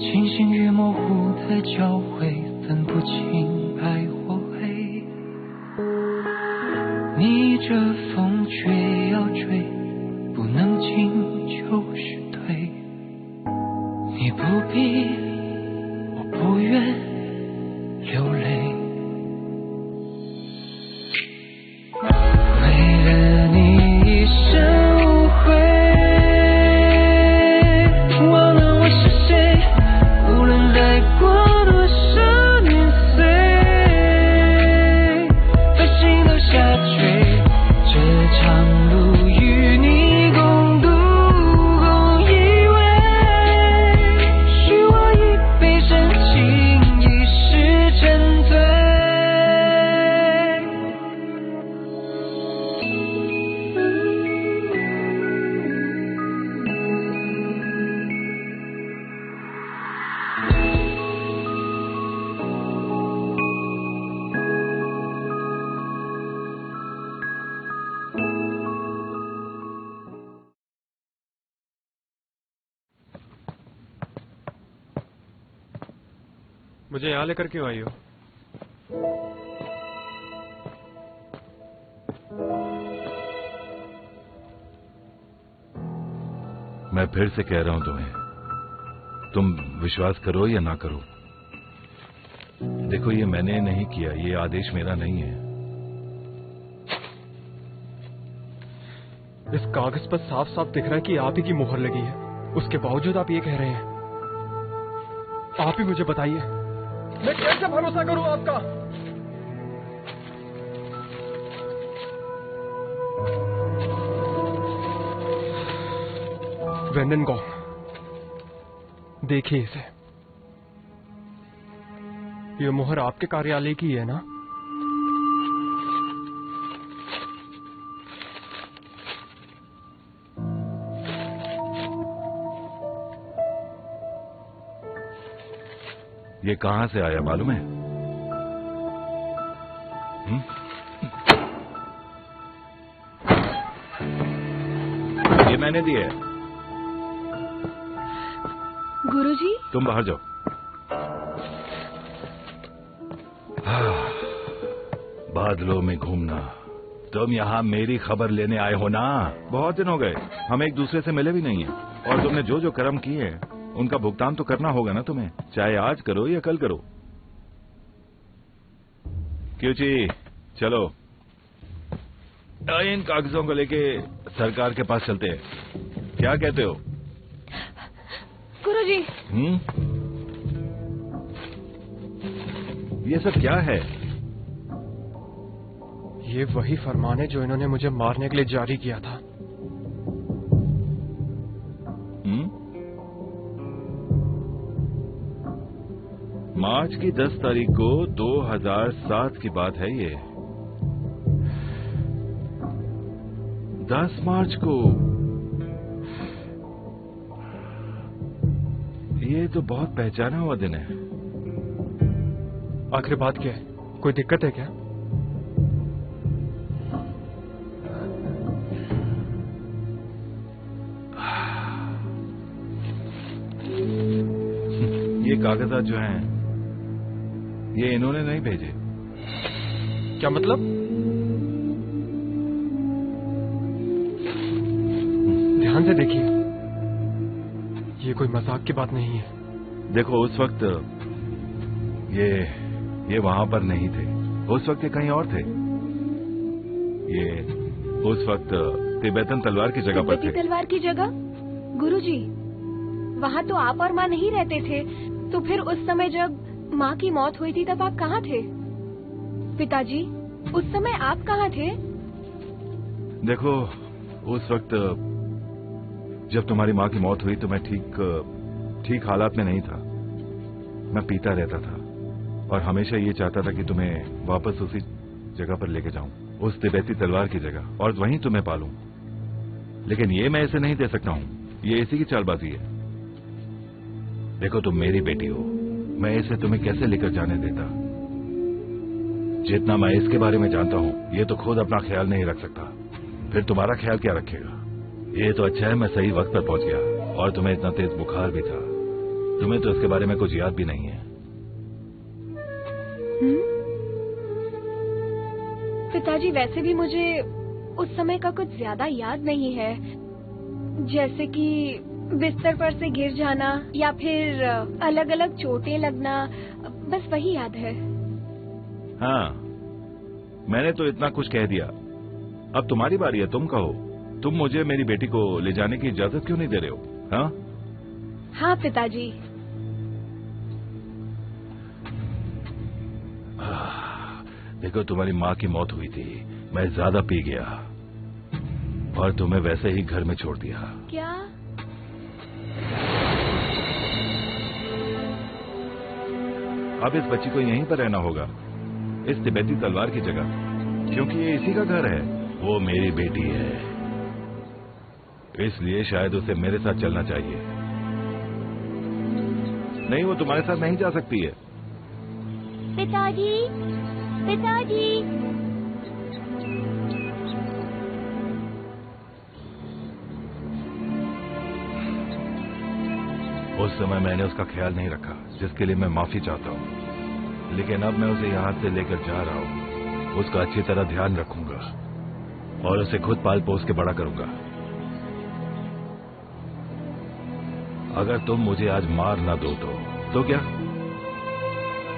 清醒与模糊的交汇，分不清白或黑。逆着风却要追，不能进就是退。你不必，我不愿流泪。为了你一生无悔，忘了我是谁，无论再过多少年岁，把心都下坠。这场路与你共度共依偎，许我一杯深情，一世沉醉。मुझे यहाँ लेकर क्यों आई हो? मैं फिर से कह रहा हूं तुम्हें, तुम विश्वास करो या ना करो, देखो ये मैंने नहीं किया, ये आदेश मेरा नहीं है। इस कागज पर साफ साफ दिख रहा है कि आप ही की मोहर लगी है, उसके बावजूद आप ये कह रहे हैं। आप ही मुझे बताइए, मैं कैसे भरोसा करूं आपका? वेंडन गॉन्ग, देखिए इसे, ये मोहर आपके कार्यालय की है ना? ये कहां से आया मालूम है? ये मैंने दी है। गुरुजी, तुम बाहर जाओ। बादलों में घूमना, तुम यहाँ मेरी खबर लेने आए हो ना? बहुत दिन हो गए, हम एक दूसरे से मिले भी नहीं है, और तुमने जो जो कर्म किए हैं उनका भुगतान तो करना होगा ना तुम्हें, चाहे आज करो या कल करो। क्यों जी, चलो इन कागजों को लेके सरकार के पास चलते हैं, क्या कहते हो? गुरुजी। ये सब क्या है? ये वही फरमान है जो इन्होंने मुझे मारने के लिए जारी किया था। मार्च की 10 तारीख को 2007 की बात है ये। 10 मार्च को, ये तो बहुत पहचाना हुआ दिन है। आखिर बात क्या है, कोई दिक्कत है क्या? ये कागजात जो हैं, ये इन्होंने नहीं भेजे। क्या मतलब? ध्यान से देखिए, ये कोई मजाक की बात नहीं है। देखो उस वक्त ये वहां पर नहीं थे, उस वक्त ये कहीं और थे। ये उस वक्त तिब्बतन तलवार की जगह पर थे। तलवार की जगह? गुरुजी, वहाँ तो आप और माँ नहीं रहते थे, तो फिर उस समय जब माँ की मौत हुई थी तब आप कहाँ थे? पिताजी, उस समय आप कहाँ थे? देखो उस वक्त जब तुम्हारी माँ की मौत हुई तो मैं ठीक हालात में नहीं था। मैं पीता रहता था और हमेशा ये चाहता था कि तुम्हें वापस उसी जगह पर लेके जाऊं, उस तिब्बती तलवार की जगह, और वहीं तुम्हें पालूं। लेकिन ये मैं इसे नहीं दे सकता हूं, ये इसी की चालबाजी है। देखो तुम मेरी बेटी हो, मैं इसे तुम्हें कैसे लेकर जाने देता? जितना मैं इसके बारे में जानता हूं, ये तो खुद अपना ख्याल नहीं रख सकता, फिर तुम्हारा ख्याल क्या रखेगा? ये तो अच्छा है मैं सही वक्त पर पहुंच गया, और तुम्हें इतना तेज बुखार भी था। तुम्हें तो इसके बारे में कुछ याद भी नहीं है। पिताजी, वैसे भी मुझे उस समय का कुछ ज्यादा याद नहीं है, जैसे कि बिस्तर पर से गिर जाना या फिर अलग अलग चोटें लगना, बस वही याद है। हाँ, मैंने तो इतना कुछ कह दिया, अब तुम्हारी बारी है, तुम कहो। तुम मुझे मेरी बेटी को ले जाने की इजाजत क्यों नहीं दे रहे हो? हाँ हाँ पिताजी। देखो, तुम्हारी माँ की मौत हुई थी, मैं ज्यादा पी गया और तुम्हें वैसे ही घर में छोड़ दिया। क्या? अब इस बच्ची को यहीं पर रहना होगा, इस तिब्बती तलवार की जगह, क्योंकि ये इसी का घर है। वो मेरी बेटी है, इसलिए शायद उसे मेरे साथ चलना चाहिए। नहीं, वो तुम्हारे साथ नहीं जा सकती है। पिताजी, पिताजी। उस समय मैंने उसका ख्याल नहीं रखा, जिसके लिए मैं माफी चाहता हूँ, लेकिन अब मैं उसे यहाँ से लेकर जा रहा हूँ। उसका अच्छी तरह ध्यान रखूंगा और उसे खुद पाल पोस के बड़ा करूंगा। अगर तुम मुझे आज मार ना दो तो क्या?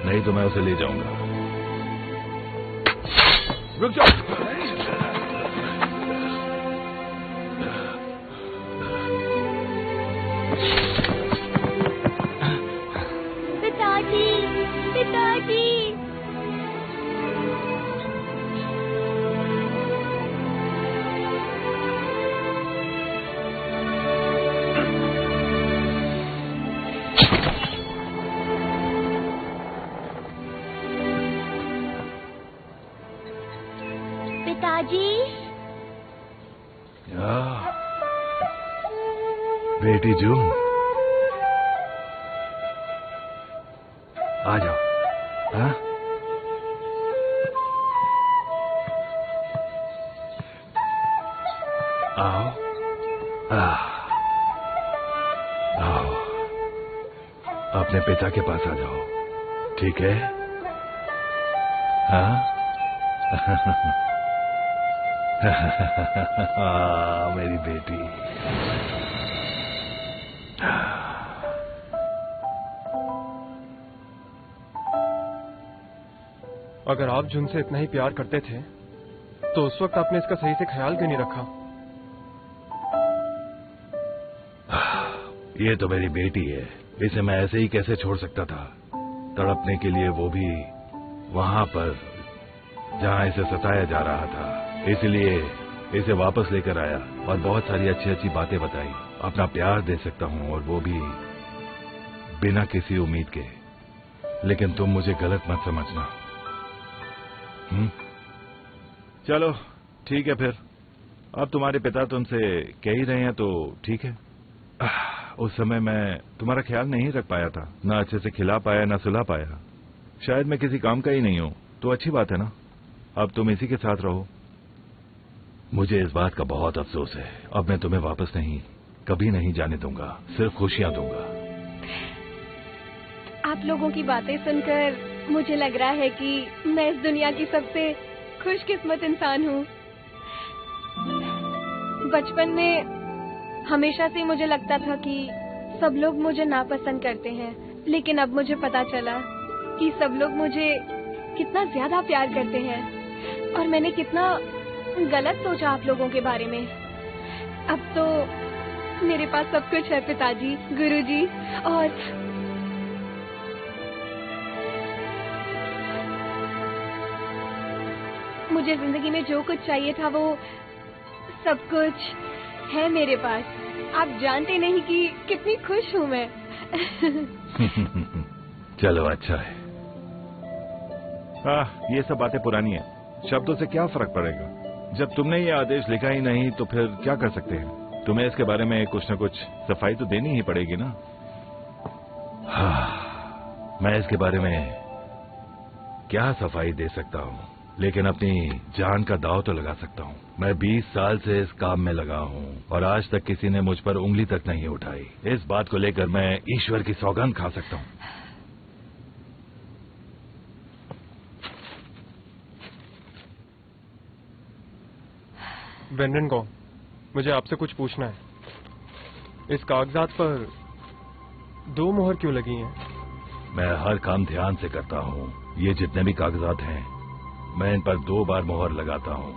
नहीं तो मैं उसे ले जाऊंगा। रुक जाओ। पिताजी, पिताजी। पिताजी। बेटी जून, आ जाओ। हाँ? आओ। आओ, अपने पिता के पास आ जाओ, ठीक है? हाँ? मेरी बेटी। अगर आप जुन से इतना ही प्यार करते थे तो उस वक्त आपने इसका सही से ख्याल भी नहीं रखा। ये तो मेरी बेटी है, इसे मैं ऐसे ही कैसे छोड़ सकता था, तड़पने के लिए, वो भी वहां पर जहां इसे सताया जा रहा था। इसलिए इसे वापस लेकर आया और बहुत सारी अच्छी अच्छी बातें बताई। अपना प्यार दे सकता हूं और वो भी बिना किसी उम्मीद के, लेकिन तुम मुझे गलत मत समझना। चलो ठीक है फिर, अब तुम्हारे पिता तुमसे कह ही रहे हैं तो ठीक है। उस समय मैं तुम्हारा ख्याल नहीं रख पाया था, ना अच्छे से खिला पाया, ना सुला पाया। शायद मैं किसी काम का ही नहीं हूं, तो अच्छी बात है ना, अब तुम इसी के साथ रहो। मुझे इस बात का बहुत अफसोस है। अब मैं तुम्हें वापस कभी नहीं जाने दूंगा, सिर्फ खुशियां दूंगा। आप लोगों की बातें सुनकर मुझे लग रहा है कि मैं इस दुनिया की सबसे खुशकिस्मत इंसान हूँ। बचपन में हमेशा से मुझे लगता था कि सब लोग मुझे नापसंद करते हैं, लेकिन अब मुझे पता चला कि सब लोग मुझे कितना ज्यादा प्यार करते हैं और मैंने कितना गलत सोचा आप लोगों के बारे में। अब तो मेरे पास सब कुछ है पिताजी, गुरुजी, और मुझे जिंदगी में जो कुछ चाहिए था वो सब कुछ है मेरे पास। आप जानते नहीं कि कितनी खुश हूँ मैं। चलो अच्छा है। ये सब बातें पुरानी है, शब्दों से क्या फर्क पड़ेगा। जब तुमने ये आदेश लिखा ही नहीं तो फिर क्या कर सकते हैं। तुम्हें इसके बारे में कुछ न कुछ सफाई तो देनी ही पड़ेगी ना। हाँ, मैं इसके बारे में क्या सफाई दे सकता हूँ, लेकिन अपनी जान का दांव तो लगा सकता हूँ। मैं 20 साल से इस काम में लगा हूँ और आज तक किसी ने मुझ पर उंगली तक नहीं उठाई। इस बात को लेकर मैं ईश्वर की सौगंध खा सकता हूँ। वेंड्रेन गॉन्ग, मुझे आपसे कुछ पूछना है। इस कागजात पर 2 मोहर क्यों लगी हैं? मैं हर काम ध्यान से करता हूँ। ये जितने भी कागजात हैं, मैं इन पर 2 बार मोहर लगाता हूँ।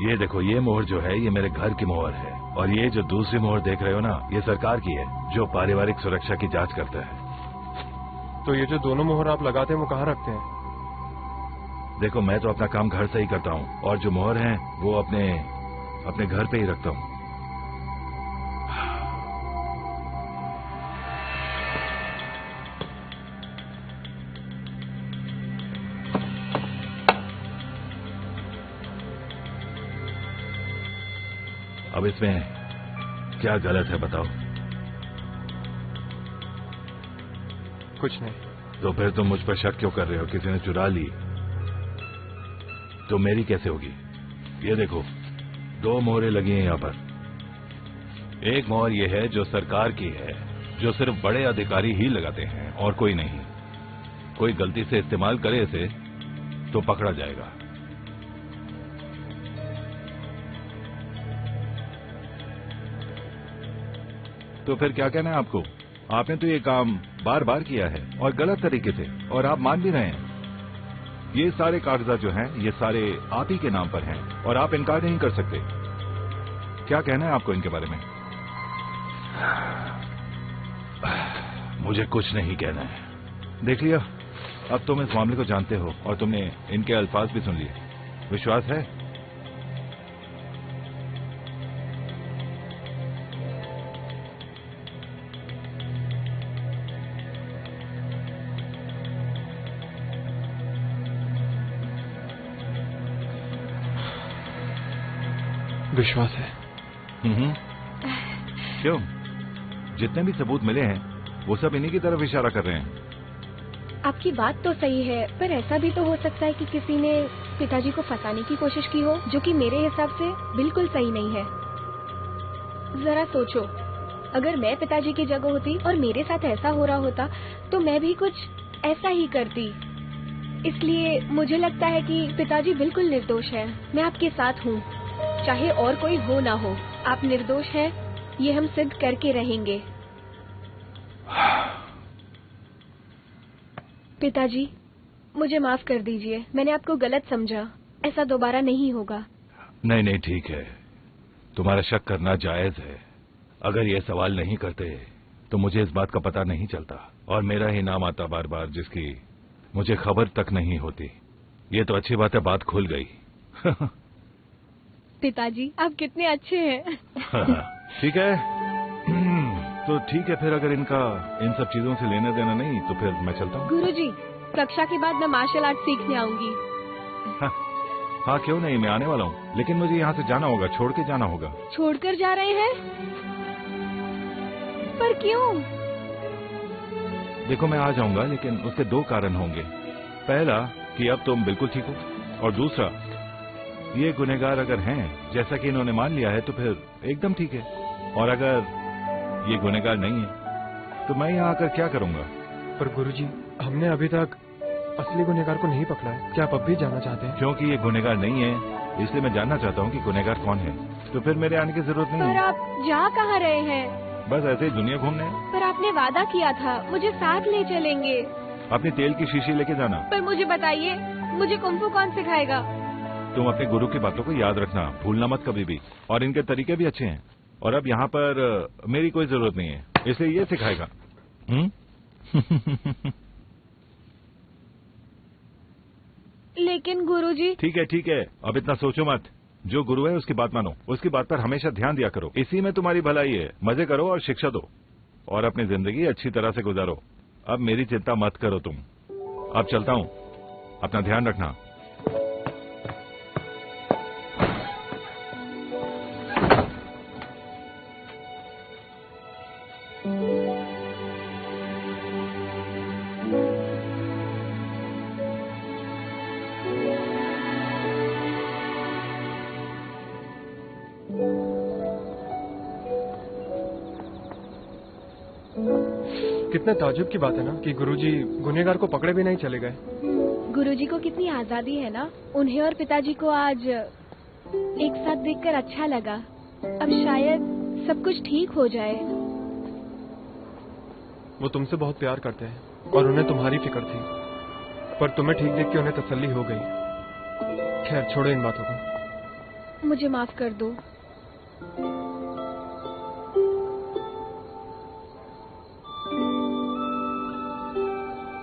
ये देखो, ये मोहर जो है ये मेरे घर की मोहर है, और ये जो दूसरी मोहर देख रहे हो ना, ये सरकार की है, जो पारिवारिक सुरक्षा की जांच करता है। तो ये जो दोनों मोहर आप लगाते हैं वो कहाँ रखते हैं? देखो, मैं तो अपना काम घर से ही करता हूँ, और जो मोहर हैं वो अपने घर पे ही रखता हूँ। अब इसमें क्या गलत है बताओ? कुछ नहीं। तो फिर तुम मुझ पर शक क्यों कर रहे हो? किसी ने चुरा ली तो मेरी कैसे होगी? ये देखो, 2 मोहरें लगी हैं यहाँ पर। एक मोहर ये है जो सरकार की है, जो सिर्फ बड़े अधिकारी ही लगाते हैं और कोई नहीं। कोई गलती से इस्तेमाल करे इसे तो पकड़ा जाएगा। तो फिर क्या कहना है आपको? आपने तो ये काम बार बार किया है और गलत तरीके से, और आप मान भी रहे हैं। ये सारे कागजात जो हैं ये सारे आप ही के नाम पर हैं और आप इनकार नहीं कर सकते। क्या कहना है आपको इनके बारे में? मुझे कुछ नहीं कहना है। देख लिया, अब तुम इस मामले को जानते हो और तुमने इनके अल्फाज भी सुन लिए। विश्वास है? विश्वास है। क्यों? जितने भी सबूत मिले हैं वो सब इन्हीं की तरफ इशारा कर रहे हैं। आपकी बात तो सही है, पर ऐसा भी तो हो सकता है कि किसी ने पिताजी को फंसाने की कोशिश की हो, जो कि मेरे हिसाब से बिल्कुल सही नहीं है। जरा सोचो, अगर मैं पिताजी की जगह होती और मेरे साथ ऐसा हो रहा होता तो मैं भी कुछ ऐसा ही करती। इसलिए मुझे लगता है कि पिताजी बिल्कुल निर्दोष है। मैं आपके साथ हूँ, चाहे और कोई हो ना हो। आप निर्दोष हैं, ये हम सिद्ध करके रहेंगे। पिताजी, मुझे माफ कर दीजिए, मैंने आपको गलत समझा। ऐसा दोबारा नहीं होगा। नहीं नहीं, ठीक है। तुम्हारा शक करना जायज है। अगर ये सवाल नहीं करते तो मुझे इस बात का पता नहीं चलता और मेरा ही नाम आता बार बार, जिसकी मुझे खबर तक नहीं होती। ये तो अच्छी बात है, बात खुल गई। पिताजी, आप कितने अच्छे हैं। ठीक है, तो ठीक है फिर। अगर इनका इन सब चीजों से लेना देना नहीं तो फिर मैं चलता हूँ। गुरुजी, कक्षा के बाद मैं मार्शल आर्ट सीखने आऊंगी। हाँ, क्यों नहीं, मैं आने वाला हूँ, लेकिन मुझे यहाँ से जाना होगा, छोड़ के जाना होगा। छोड़कर जा रहे हैं? पर क्यों? देखो, मैं आ जाऊंगा, लेकिन उसके 2 कारण होंगे। पहला कि अब तुम बिल्कुल ठीक हो, और दूसरा, ये गुनहगार अगर हैं जैसा कि इन्होंने मान लिया है तो फिर एकदम ठीक है, और अगर ये गुनहगार नहीं है तो मैं यहाँ आकर क्या करूंगा? पर गुरुजी, हमने अभी तक असली गुनहगार को नहीं पकड़ा है। क्या आप अब भी जानना चाहते हैं? क्योंकि ये गुनहगार नहीं है, इसलिए मैं जानना चाहता हूँ कि गुनहगार कौन है। तो फिर मेरे आने की जरूरत नहीं पर है। आप जा कहाँ रहे हैं? बस ऐसे ही दुनिया घूमने। पर आपने वादा किया था मुझे साथ ले चलेंगे। अपनी तेल की शीशी लेके जाना। पर मुझे बताइए, मुझे कुंफू कौन सिखाएगा? तुम अपने गुरु की बातों को याद रखना, भूलना मत कभी भी। और इनके तरीके भी अच्छे हैं, और अब यहाँ पर मेरी कोई जरूरत नहीं है, इसलिए ये सिखाएगा। लेकिन गुरुजी। ठीक है, अब इतना सोचो मत। जो गुरु है उसकी बात मानो, उसकी बात पर हमेशा ध्यान दिया करो। इसी में तुम्हारी भलाई है। मजे करो और शिक्षा दो, और अपनी जिंदगी अच्छी तरह से गुजारो। अब मेरी चिंता मत करो तुम। अब चलता हूँ, अपना ध्यान रखना। कितने ताजुब की बात है ना कि गुरुजी गुनहगार को पकड़े भी नहीं चले गए। गुरुजी को कितनी आजादी है ना। उन्हें और पिताजी को आज एक साथ देखकर अच्छा लगा। अब शायद सब कुछ ठीक हो जाए। वो तुमसे बहुत प्यार करते हैं और उन्हें तुम्हारी फिक्र थी, पर तुम्हें ठीक देख के उन्हें तसल्ली हो गई। खैर छोड़ो इन बातों को। मुझे माफ कर दो।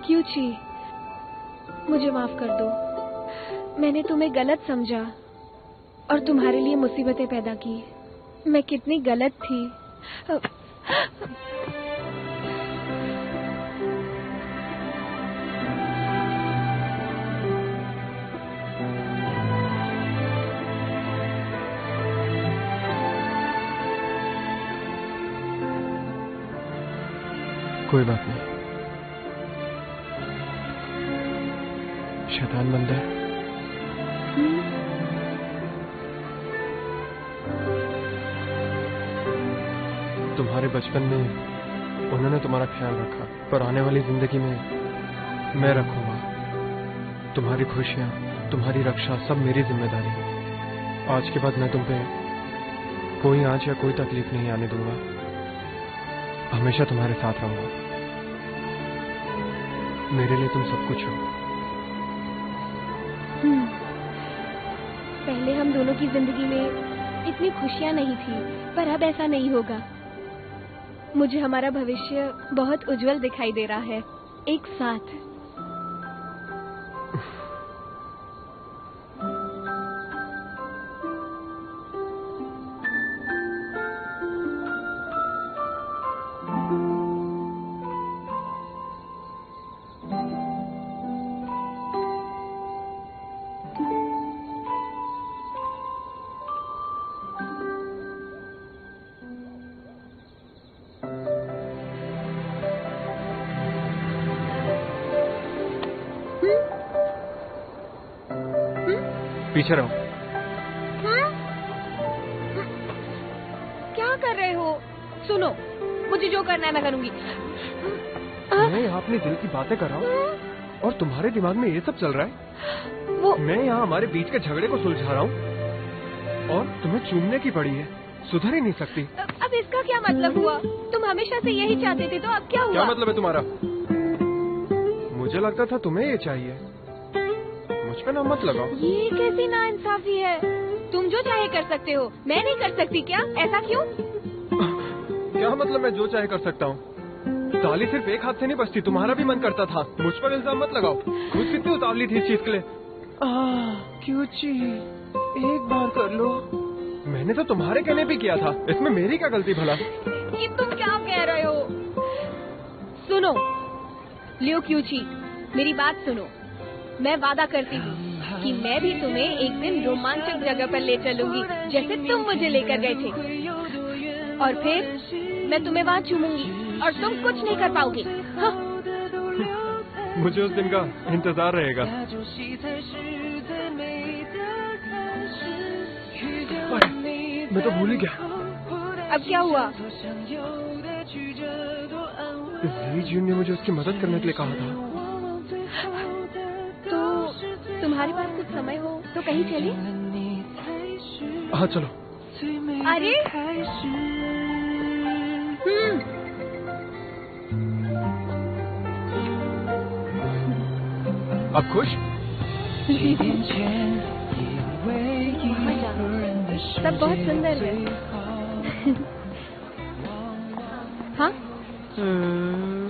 क्यूची, मुझे माफ कर दो। मैंने तुम्हें गलत समझा और तुम्हारे लिए मुसीबतें पैदा की। मैं कितनी गलत थी। कोई बात नहीं, शैतान बंदा है। तुम्हारे बचपन में उन्होंने तुम्हारा ख्याल रखा, पर आने वाली जिंदगी में मैं रखूंगा। तुम्हारी खुशियां, तुम्हारी रक्षा सब मेरी जिम्मेदारी है। आज के बाद मैं तुम पे कोई आंच या कोई तकलीफ नहीं आने दूंगा। हमेशा तुम्हारे साथ रहूंगा। मेरे लिए तुम सब कुछ हो। पहले हम दोनों की जिंदगी में इतनी खुशियां नहीं थी, पर अब ऐसा नहीं होगा। मुझे हमारा भविष्य बहुत उज्जवल दिखाई दे रहा है, एक साथ। पीछे रहो। क्या कर रहे हो? सुनो, मुझे जो करना है मैं करूंगी। मैं यहाँ अपने दिल की बातें कर रहा हूँ और तुम्हारे दिमाग में ये सब चल रहा है। मैं यहाँ हमारे बीच के झगड़े को सुलझा रहा हूँ और तुम्हें चूमने की पड़ी है। सुधर ही नहीं सकती। अब इसका क्या मतलब हुआ? तुम हमेशा से यही चाहते थे, तो अब क्या हुआ? क्या मतलब है तुम्हारा? मुझे लगता था तुम्हें ये चाहिए। मुझ पे ना मत लगाओ। ये कैसी नाइंसाफी है? तुम जो चाहे कर सकते हो, मैं नहीं कर सकती क्या? ऐसा क्यों? क्या मतलब मैं जो चाहे कर सकता हूँ? ताली सिर्फ एक हाथ से नहीं बजती, तुम्हारा भी मन करता था। मुझ पर इल्जाम मत लगाओ। खुद कितनी उतावली थी इस चीज के लिए। क्यूची, एक बार कर लो। मैंने तो तुम्हारे कहने पे किया था, इसमें मेरी क्या गलती भला? ये तुम क्या कह रहे हो? सुनो लियो क्यूची, मेरी बात सुनो। मैं वादा करती हूँ कि मैं भी तुम्हें एक दिन रोमांचक जगह पर ले चलूंगी, जैसे तुम मुझे लेकर गए थे। और फिर मैं तुम्हें वहाँ चूमूंगी और तुम कुछ नहीं कर पाओगे। हाँ? मुझे उस दिन का इंतजार रहेगा। मैं तो भूल ही गया। अब क्या हुआ? जी जून ने मुझे उसकी मदद करने के लिए कहा था। तो तुम्हारे पास कुछ समय हो तो कहीं चले? हाँ चलो। अरे अब खुश? सब बहुत सुंदर है। हाँ?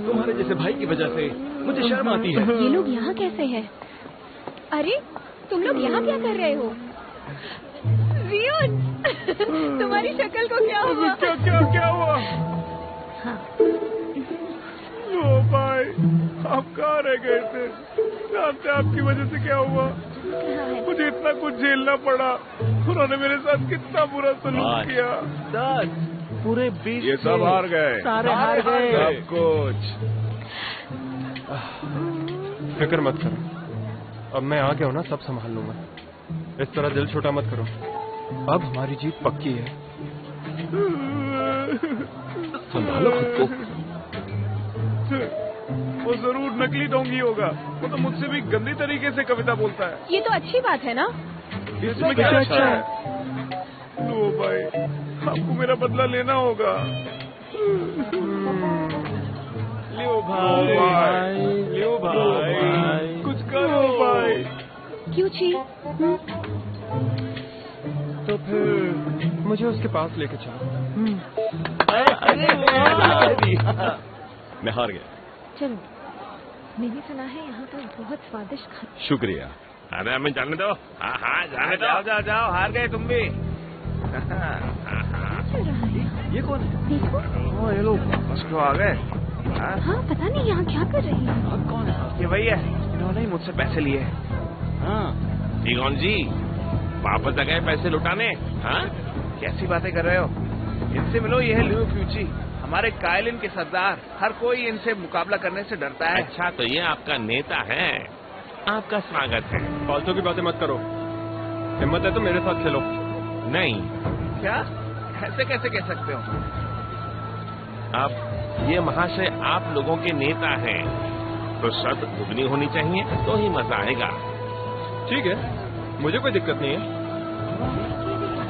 तुम्हारे जैसे भाई की वजह से मुझे शर्म आती है। ये लोग यहाँ कैसे हैं? अरे तुम लोग यहाँ क्या कर रहे हो? जियोन, तुम्हारी शक्ल को क्या हुआ? क्या हुआ? हाँ। ओ भाई, आप कहाँ रह गए थे? जानते आपकी वजह से क्या हुआ? मुझे इतना कुछ झेलना पड़ा। उन्होंने मेरे साथ कितना बुरा सलूक किया। 10 पूरे 20 ये सब हार गए। सारे हार गए। सब कुछ। फिक्र मत करो, अब मैं आ गया हूँ ना, सब संभाल लूंगा। इस तरह दिल छोटा मत करो। अब हमारी जीत पक्की है। संभालो खुद को। मुझसे। वो जरूर नकली ढोंगी होगा। वो तो मुझसे भी गंदी तरीके से कविता बोलता है। ये तो अच्छी बात है ना। इसमें क्या अच्छा है? लो भाई, आपको मेरा बदला लेना होगा। लियो भाई, लियो भाई, कुछ करो भाई। क्यों ची? तो फिर मुझे उसके पास लेके चलो। अरे मैं हार गया। चलो, मैंने सुना है यहाँ पर बहुत स्वादिष्ट खाना। शुक्रिया। अरे हमें जाने दो। हाँ हाँ जाने दो। जाओ जाओ, हार गए तुम भी। चल रहा है, ये कौन है? देखो। ये लोग बस क्यों आ गए? हाँ, पता नहीं यहाँ क्या कर रही है। आप कौन है? ये वही है, इन्होंने ही मुझसे पैसे लिए। हाँ, ईगोन जी, वापस आ गए पैसे लुटाने। हाँ, कैसी बातें कर रहे हो? इनसे मिलो, ये है लियो क्यूची, हमारे कायलिन के सरदार। हर कोई इनसे मुकाबला करने से डरता है। अच्छा, तो ये आपका नेता है। आपका स्वागत है। फालतू की बातें मत करो। हिम्मत है तो मेरे साथ खेलो। नहीं, क्या? ऐसे कैसे कह सकते हो? अब ये महाशय आप लोगों के नेता हैं, तो शर्त दुगनी होनी चाहिए, तो ही मजा आएगा। ठीक है, मुझे कोई दिक्कत नहीं है।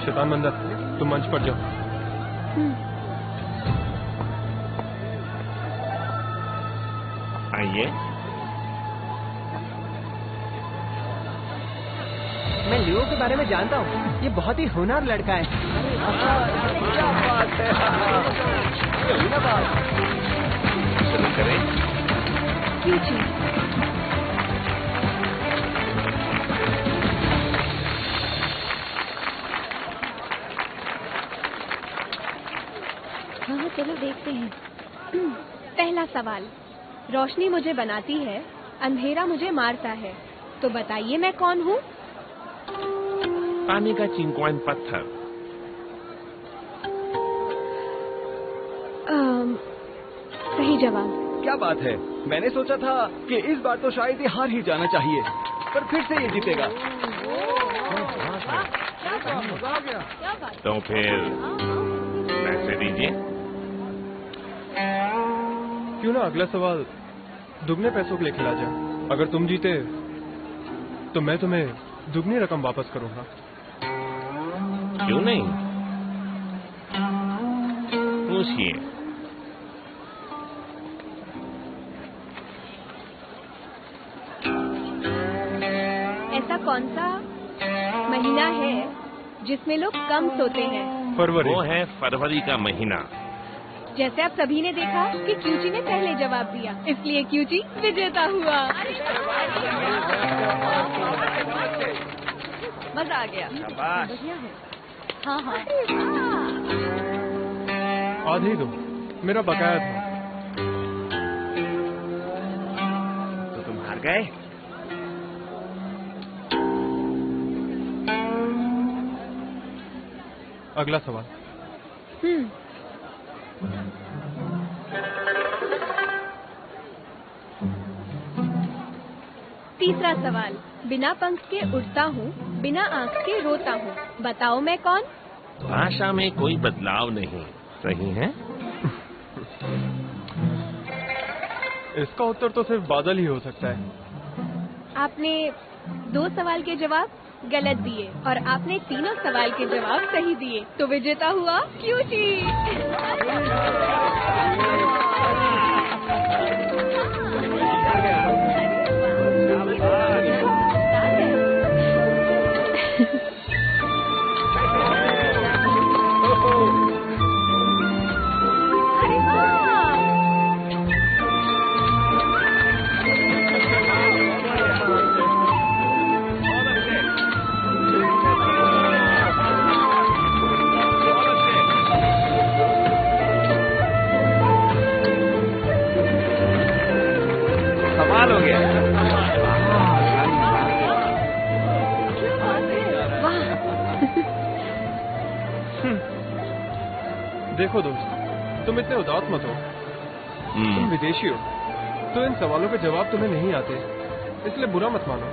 शैतान बंदर, तुम मंच पर जाओ। आइए। मैं लियो के बारे में जानता हूँ। ये बहुत ही होनहार लड़का है। क्या बात है? शुरू करें। क्यों ची? हाँ, चलो देखते हैं। पहला सवाल, रोशनी मुझे बनाती है, अंधेरा मुझे मारता है, तो बताइए मैं कौन हूँ? पानी का चिंकवान पत्थर। सही जवाब। क्या बात है। मैंने सोचा था कि इस बार तो शायद ये हार ही जाना चाहिए, पर फिर से ये जीतेगा। तो फिर पैसे दीजिए। क्यों ना अगला सवाल दुगने पैसों के लिए खिला जाए। अगर तुम जीते तो मैं तुम्हें दुगनी रकम वापस करूंगा। क्यों नहीं, पूछिए। ऐसा कौन सा महीना है जिसमें लोग कम सोते हैं? फरवरी। वो है फरवरी का महीना। जैसे आप सभी ने देखा कि क्यूची ने पहले जवाब दिया, इसलिए क्यूची विजेता हुआ। मजा आ गया। शाबाश। बढ़िया है। हाँ हाँ। आधे ही दो, मेरा बकाया था। तो तुम हार गए? अगला सवाल। तीसरा सवाल, बिना पंख के उड़ता हूँ, बिना आँख के रोता हूँ, बताओ मैं कौन? भाषा में कोई बदलाव नहीं, सही है? इसका उत्तर तो सिर्फ बादल ही हो सकता है। आपने 2 सवाल के जवाब गलत दिए और आपने 3 सवाल के जवाब सही दिए, तो विजेता हुआ क्यूची। अरे वाह! कमाल हो गया। देखो दोस्त, तुम इतने उदास मत हो। तुम विदेशी हो, तो इन सवालों के जवाब तुम्हें नहीं आते, इसलिए बुरा मत मानो।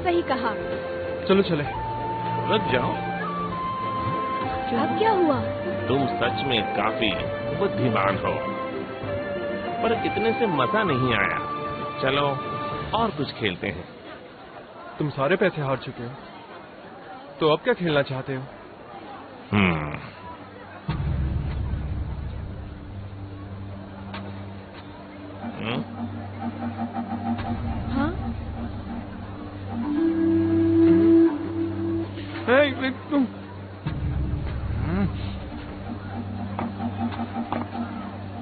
सही कहा। चलो चले। रुक जाओ, अब क्या हुआ? तुम सच में काफी बुद्धिमान हो। पर इतने से मजा नहीं आया। चलो और कुछ खेलते हैं। तुम सारे पैसे हार चुके हो, तो अब क्या खेलना चाहते हो? हाँ? तुम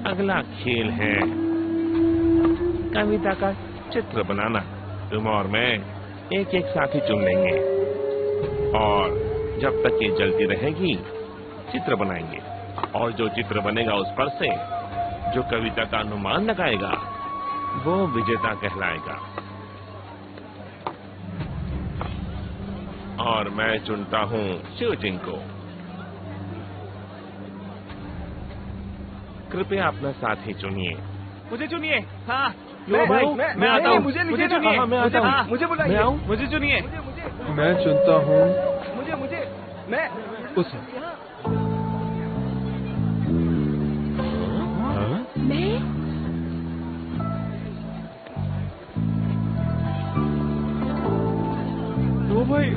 अगला खेल है कविता का चित्र बनाना। तुम और मैं एक एक साथी चुन लेंगे और जब तक ये जलती रहेगी चित्र बनाएंगे, और जो चित्र बनेगा उस पर से जो कविता का अनुमान लगाएगा वो विजेता कहलाएगा। और मैं चुनता हूँ शिवजिंग को। कृपया अपना साथी चुनिए। मुझे चुनिए। हाँ, मैं आता हूँ। मुझे मुझे चुनिए। हाँ, मैं आता हूँ। मुझे बुलाइए। मैं आऊँ? मुझे चुनिए। मैं चुनता हूँ मैं उसे। मैं? तो भाई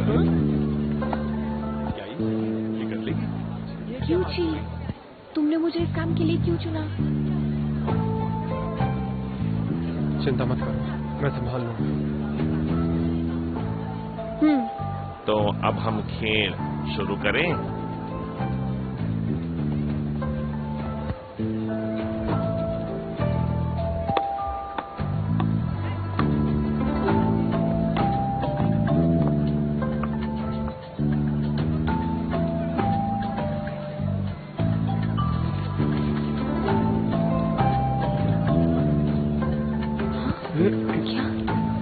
क्या ये कर लेगी? क्यों जी? तुमने मुझे इस काम के लिए क्यों चुना? चिंता मत करो, मैं संभाल लूंगा। तो अब हम खेल शुरू करें।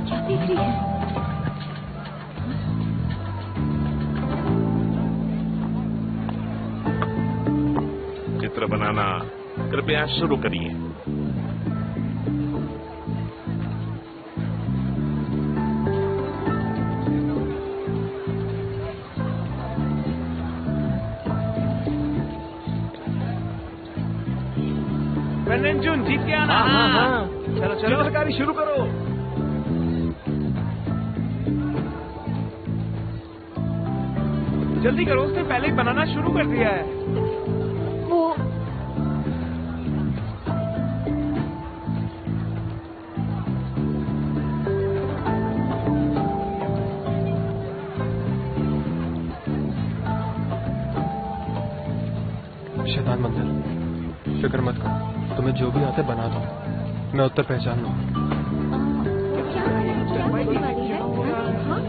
क्या देख रही है? चित्र बनाना कृपया शुरू करिए। जुन जीत के आना। हाँ। चलो चित्रकारी शुरू करो। जल्दी करो, उसने पहले ही बनाना शुरू कर दिया है। वो शैतान मंदिर, फिक्र मत करो, तुम्हें जो भी आते बना दो, मैं उत्तर पहचान लूंगा। क्या होने वाली है? हाँ?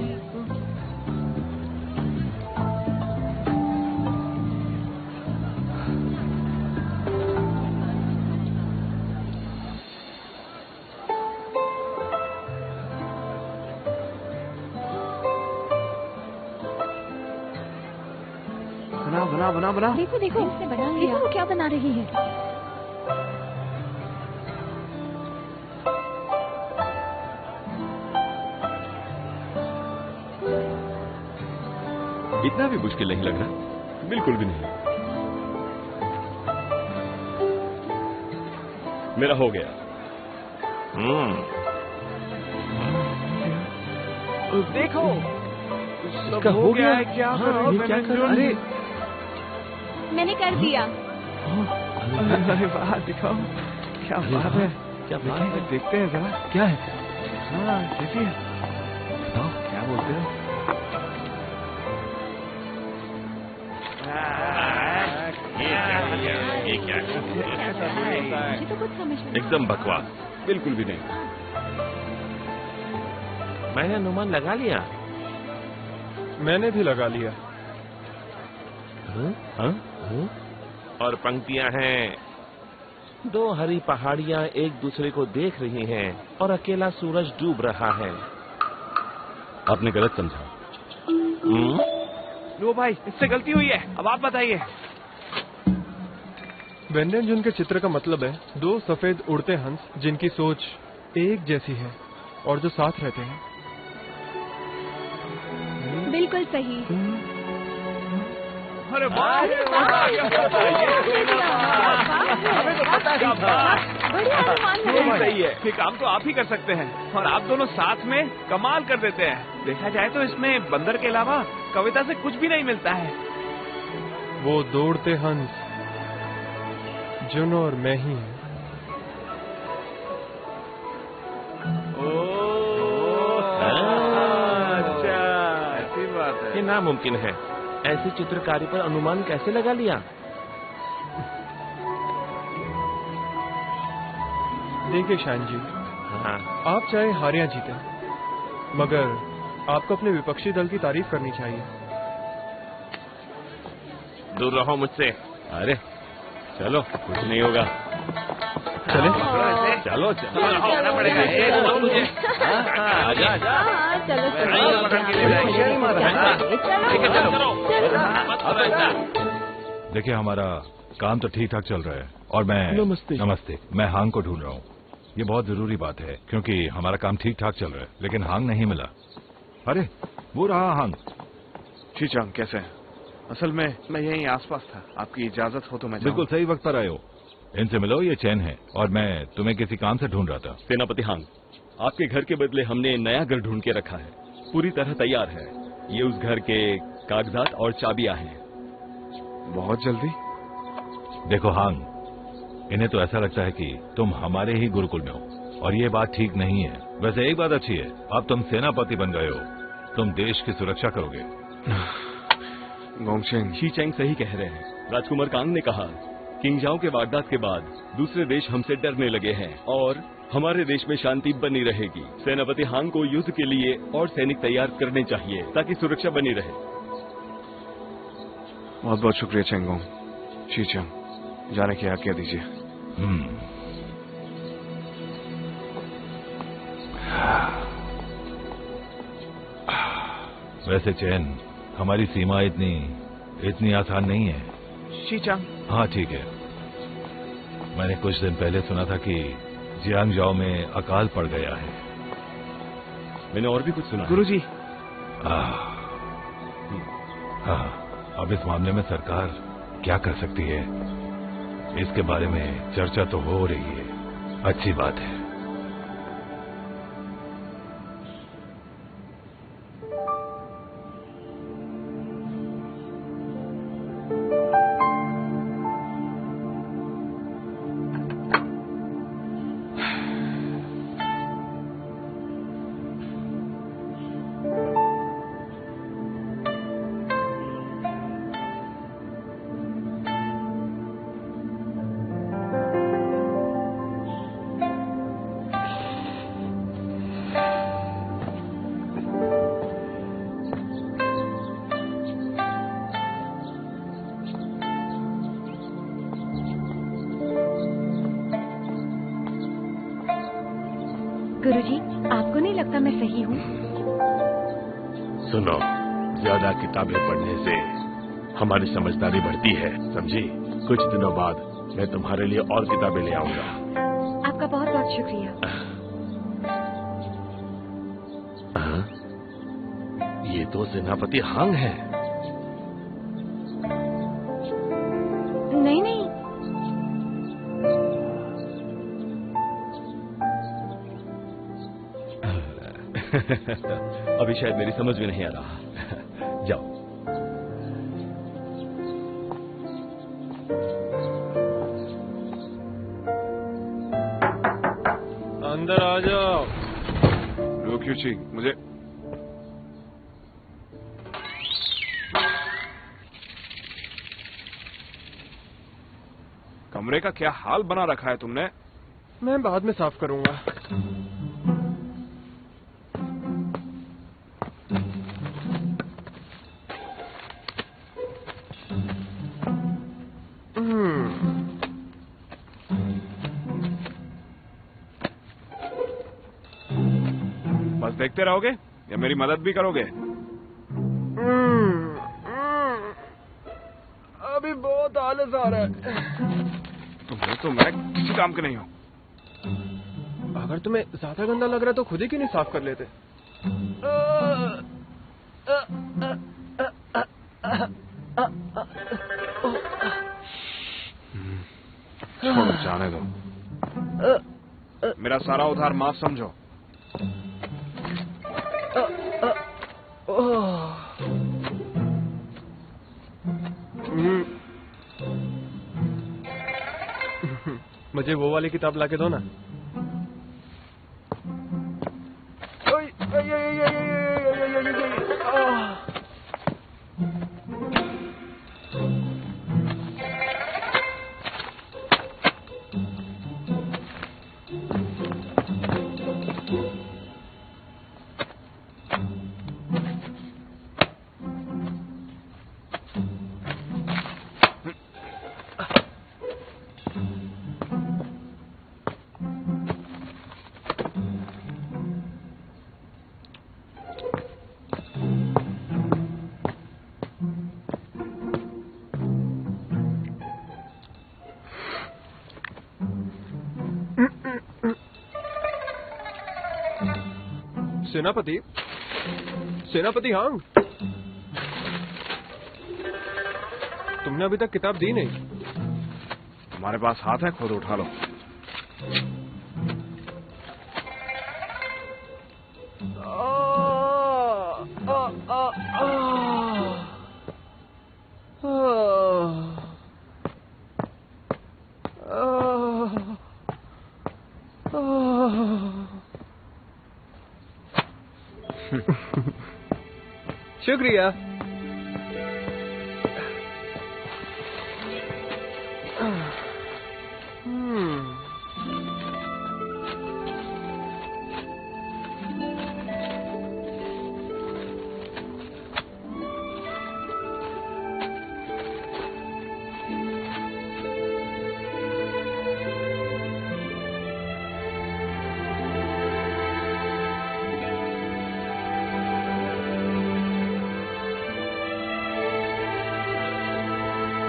बना। देखो देखो, इसने बना लिया। देखो वो क्या बना रही है। इतना भी मुश्किल नहीं लग रहा, बिल्कुल भी नहीं। मेरा हो गया। देखो इसका हो गया है। क्या हाँ, ये क्या कर? अरे मैंने कर दिया। अरे वाह, दिखाओ क्या बात है। क्या बात है? देखते हैं जरा क्या है? हाँ देखिए, बताओ क्या बोलते हो। ये क्या है? मुझे तो कुछ समझ नहीं। एकदम बकवास। बिल्कुल भी नहीं। मैंने अनुमान लगा लिया। मैंने भी लगा लिया। और पंक्तियां हैं, दो हरी पहाड़ियां एक दूसरे को देख रही हैं और अकेला सूरज डूब रहा है। आपने गलत समझा। लो भाई, इससे गलती हुई है, अब आप बताइए। व्यंजन के चित्र का मतलब है दो सफेद उड़ते हंस जिनकी सोच एक जैसी है और जो साथ रहते हैं। बिल्कुल सही। अरे वाह, हमें तो पता ही था। बढ़िया अनुमान लगाया। सही है, ये काम तो आप ही कर सकते हैं और आप दोनों साथ में कमाल कर देते हैं। देखा जाए तो इसमें बंदर के अलावा कविता से कुछ भी नहीं मिलता है। वो दौड़ते हंस जुनो और मैं ही हैं। अच्छा, ऐसी बात है। ये नामुमकिन है। ऐसी चित्रकारी पर अनुमान कैसे लगा लिया? देखिए शान जी, हाँ, आप चाहे हार या जीते, मगर आपको अपने विपक्षी दल की तारीफ करनी चाहिए। दूर रहो मुझसे। अरे चलो, कुछ नहीं होगा। चले? चलो चलो, आना पड़ेगा। एक दो मुझे। आजा आजा। हाँ, चलो नहीं, पकड़ के ले जाएंगे। ठीक है, चलो। मत करो ऐसा। देखिए, हमारा काम तो ठीक ठाक चल रहा है और मैं नमस्ते मैं हांग को ढूंढ रहा हूँ। ये बहुत जरूरी बात है क्योंकि हमारा काम ठीक ठाक चल रहा है, लेकिन हांग नहीं मिला। अरे वो रहा हांग। शीचांग कैसे हैं? असल में मैं यहीं आसपास था। आपकी इजाजत हो तो मैं बिल्कुल सही वक्त पर आए हो। इनसे मिलो, ये चैन है और मैं तुम्हें किसी काम से ढूंढ रहा था। सेनापति हांग, आपके घर के बदले हमने नया घर ढूंढ के रखा है। पूरी तरह तैयार है। ये उस घर के कागजात और चाबियां हैं। बहुत जल्दी? देखो हांग, इन्हें तो ऐसा लगता है कि तुम हमारे ही गुरुकुल में हो और ये बात ठीक नहीं है। वैसे एक बात अच्छी है, अब तुम सेनापति बन गए हो, तुम देश की सुरक्षा करोगे। गोंगशेंग, शीचेंग सही कह रहे हैं। राजकुमार कांग ने कहा, किंगजाओ के वारदात के बाद दूसरे देश हमसे डरने लगे हैं और हमारे देश में शांति बनी रहेगी। सेनापति हांग को युद्ध के लिए और सैनिक तैयार करने चाहिए ताकि सुरक्षा बनी रहे। बहुत बहुत शुक्रिया चेंगोंग। शीचांग, जाने की आज्ञा दीजिए। वैसे चैन, हमारी सीमा इतनी आसान नहीं है। शीचांग, हाँ ठीक है। मैंने कुछ दिन पहले सुना था कि जियांगजाओ में अकाल पड़ गया है। मैंने और भी कुछ सुना। गुरुजी। हाँ, अब इस मामले में सरकार क्या कर सकती है, इसके बारे में चर्चा तो हो रही है। अच्छी बात है। गुरुजी, आपको नहीं लगता मैं सही हूँ? सुनो, ज्यादा किताबें पढ़ने से हमारी समझदारी बढ़ती है, समझी? कुछ दिनों बाद मैं तुम्हारे लिए और किताबें ले आऊंगा। आपका बहुत बहुत शुक्रिया। ये तो सेनापति हांग है। नहीं नहीं, अभी शायद मेरी समझ में नहीं आ रहा। जाओ। अंदर आ जाओ। रोक्यूची, मुझे कमरे का क्या हाल बना रखा है तुमने? मैं बाद में साफ करूंगा। बस देखते रहोगे या मेरी मदद भी करोगे? अभी बहुत आलस आ रहा है। तुम्हें तो मैं किसी काम के नहीं हूँ। अगर तुम्हें ज्यादा गंदा लग रहा है तो खुद ही क्यों नहीं साफ कर लेते? छोड़ो, जाने दो। मेरा सारा उधार माफ समझो। मुझे वो वाली किताब लाके दो ना। सेनापति, सेनापति हांग, तुमने अभी तक किताब दी नहीं। तुम्हारे पास हाथ है, खुद उठा लो। शुक्रिया।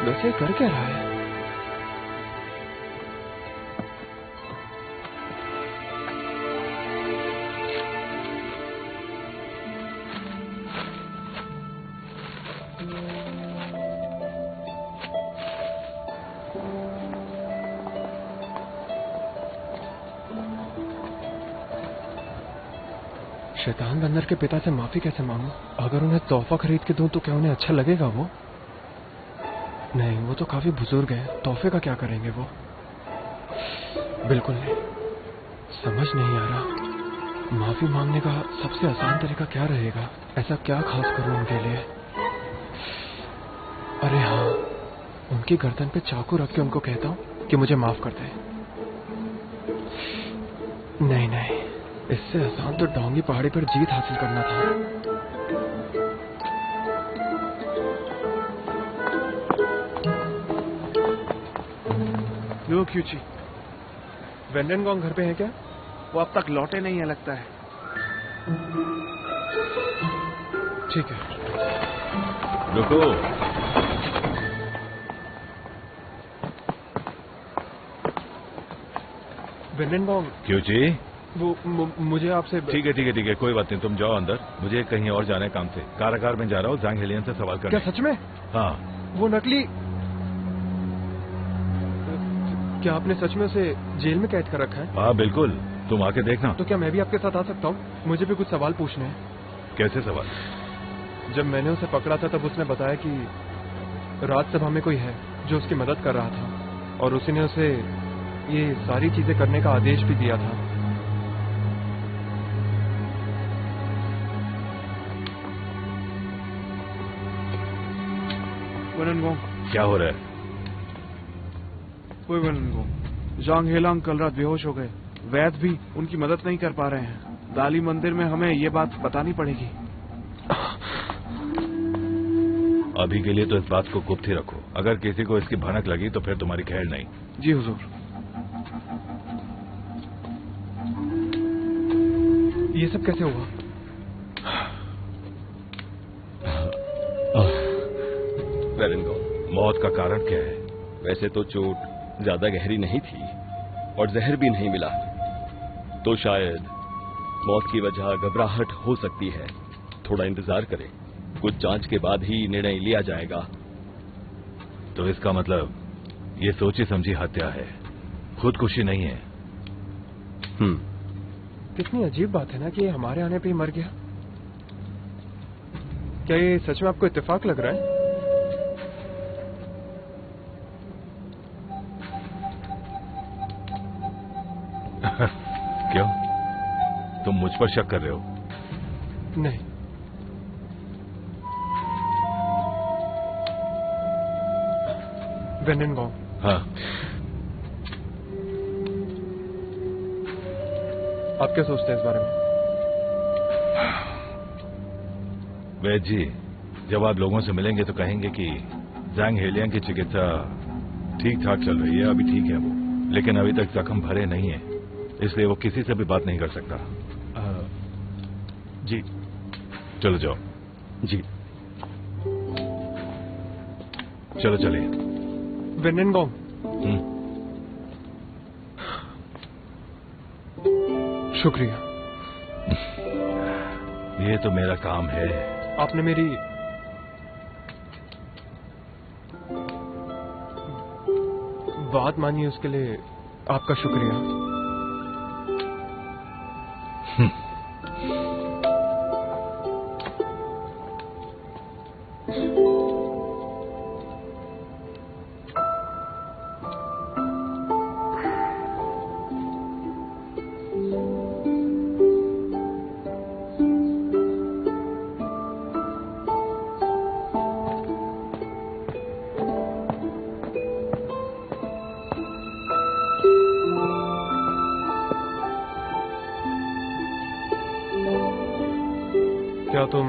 वैसे कर क्या रहा है? शैतान बंदर के पिता से माफी कैसे मांगू? अगर उन्हें तोहफा खरीद के दूं तो क्या उन्हें अच्छा लगेगा? वो नहीं, वो तो काफी बुजुर्ग है, तोहफे का क्या करेंगे वो? बिल्कुल नहीं, समझ नहीं आ रहा माफी मांगने का सबसे आसान तरीका क्या रहेगा। ऐसा क्या खास करूं उनके लिए? अरे हाँ, उनकी गर्दन पे चाकू रख के उनको कहता हूं कि मुझे माफ कर दे। नहीं नहीं, इससे आसान तो डोंगी पहाड़ी पर जीत हासिल करना था। लो क्यूची, वेंडेनगोंग घर पे है क्या? वो अब तक लौटे नहीं है लगता है। ठीक है, रुको। वेंडेनगोंग, क्यों जी? वो मुझे आपसे ठीक है, कोई बात नहीं, तुम जाओ अंदर, मुझे कहीं और जाना है काम से। कारागार में जा रहा हूँ, जांग हेलियन से सवाल करने। क्या सच में? हाँ। वो नकली, क्या आपने सच में उसे जेल में कैद कर रखा है? हाँ बिल्कुल, तुम आके देखना। तो क्या मैं भी आपके साथ आ सकता हूँ? मुझे भी कुछ सवाल पूछने हैं। कैसे सवाल? जब मैंने उसे पकड़ा था तब उसने बताया कि राज्यसभा में कोई है जो उसकी मदद कर रहा था और उसी ने उसे ये सारी चीजें करने का आदेश भी दिया था। वेंडेनगोंग, क्या हो रहा है? कोई वेंडेनगोंग, जांग हेलांग कल रात बेहोश हो गए। वैद्य भी उनकी मदद नहीं कर पा रहे हैं। दाली मंदिर में हमें ये बात बतानी पड़ेगी। अभी के लिए तो इस बात को गुप्त ही रखो। अगर किसी को इसकी भनक लगी तो फिर तुम्हारी खैर नहीं। जी हुजूर। ये सब कैसे हुआ? वेंडेनगोंग, मौत का कारण क्या है? वैसे तो चोट ज्यादा गहरी नहीं थी और जहर भी नहीं मिला, तो शायद मौत की वजह घबराहट हो सकती है। थोड़ा इंतजार करें, कुछ जांच के बाद ही निर्णय लिया जाएगा। तो इसका मतलब ये सोची समझी हत्या है। खुदकुशी नहीं है। कितनी अजीब बात है ना कि ये हमारे आने पे ही मर गया। क्या ये सच में आपको इत्तेफाक लग रहा है? क्यों? तुम मुझ पर शक कर रहे हो? नहीं। वेनिनगॉन्ग। हाँ। आप क्या सोचते हैं इस बारे में? वैद जी, जब आप लोगों से मिलेंगे तो कहेंगे कि जैंग हेलियांग की चिकित्सा ठीक ठाक चल रही है, अभी ठीक है वो, लेकिन अभी तक जख्म भरे नहीं है, इसलिए वो किसी से भी बात नहीं कर सकता। जी। चलो जाओ। जी। चलो चलिए। वेनिनगॉन्ग। शुक्रिया। ये तो मेरा काम है। आपने मेरी बात मानी, उसके लिए आपका शुक्रिया। क्या तुम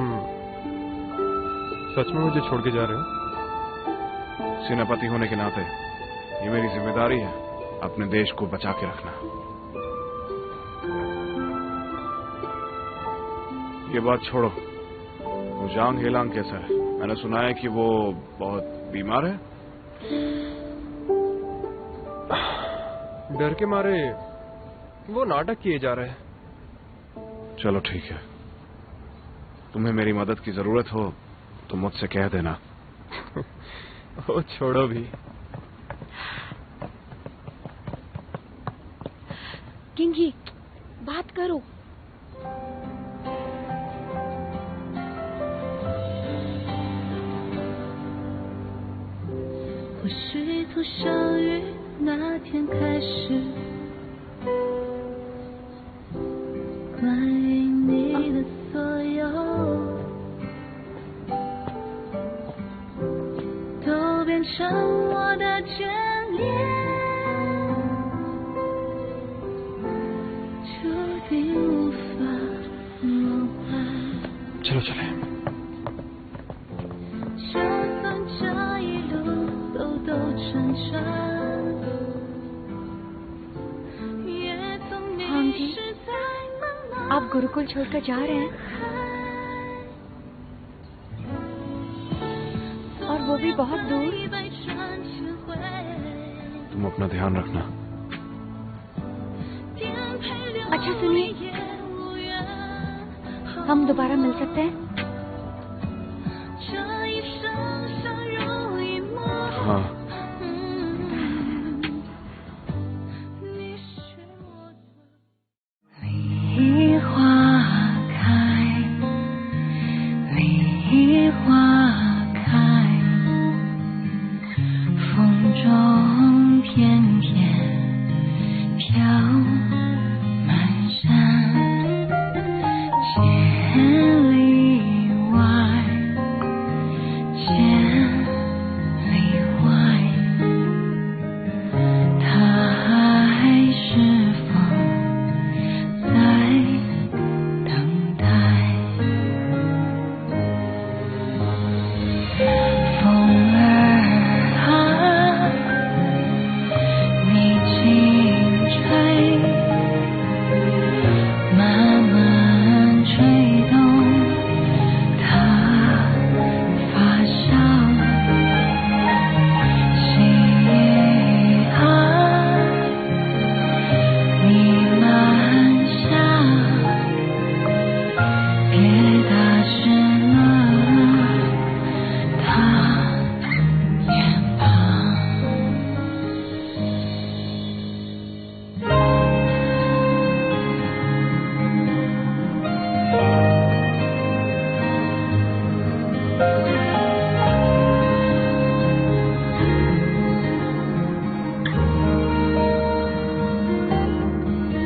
सच में मुझे छोड़ के जा रहे हो? सेनापति होने के नाते ये मेरी जिम्मेदारी है अपने देश को बचा के रखना। ये बात छोड़ो, वो जांग हेलांग कैसा है? मैंने सुना है कि वो बहुत बीमार है। डर के मारे वो नाटक किए जा रहे हैं। चलो ठीक है, तुम्हें मेरी मदद की जरूरत हो तो मुझसे कह देना। ओ छोड़ो भी। किंगी, बात करो।我试图相遇那天开始，关于你的所有都变成我的眷恋，注定无法忘怀。 चलो चले। 就算这一路兜兜转转，也总迷失在茫茫。 आप गुरुकुल छोड़कर जा रहे हैं, और वो भी बहुत दूर। तुम अपना ध्यान रखना। अच्छा सुनिए, हम दोबारा मिल सकते हैं? हाँ।梨花开，梨花开，风中翩翩飘满山，千里